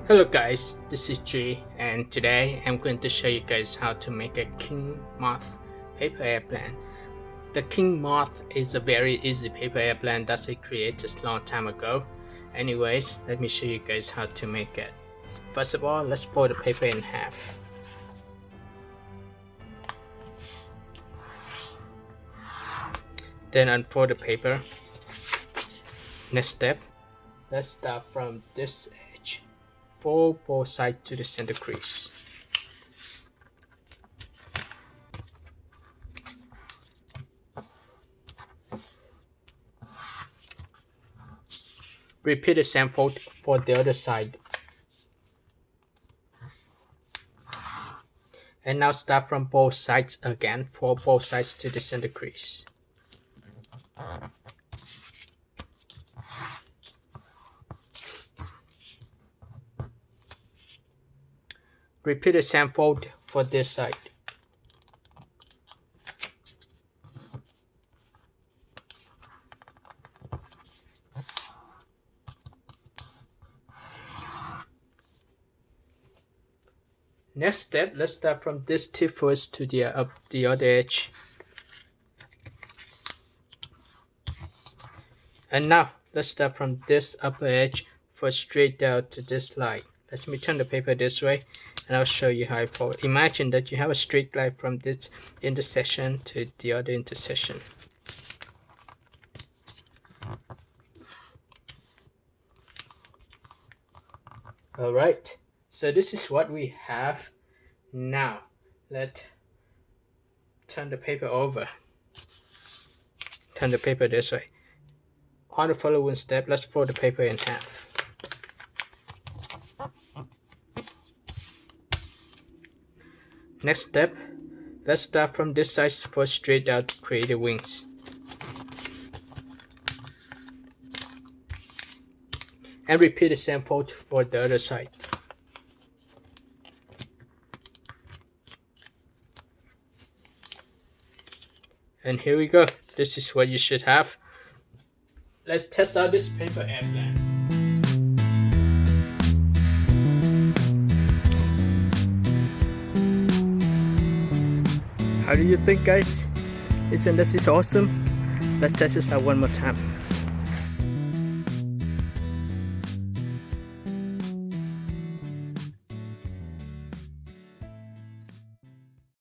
Hello guys, this is G, and today I'm going to show you guys how to make a king moth paper airplane. The king moth is a very easy paper airplane that I created just a long time ago. Anyways, let me show you guys how to make it. First of all, let's fold the paper in half. Then unfold the paper. Next step, let's start from this edge. Fold both sides to the center crease. Repeat the same fold for the other side. And now start from both sides again. Fold both sides to the center crease. Repeat the same fold for this side. Next step, let's start from this tip first to the other edge. And now let's start from this upper edge for straight down to this line. Let me turn the paper this way and I'll show you how I fold. Imagine that you have a straight line from this intersection to the other intersection. Alright, so this is what we have. Now let's turn the paper over. Turn the paper this way. On the following step, let's fold the paper in half. Next step, let's start from this side for straight out to create the wings. And repeat the same fold for the other side. And here we go. This is what you should have. Let's test out this paper airplane. How do you think, guys? Isn't this awesome? Let's test this out one more time.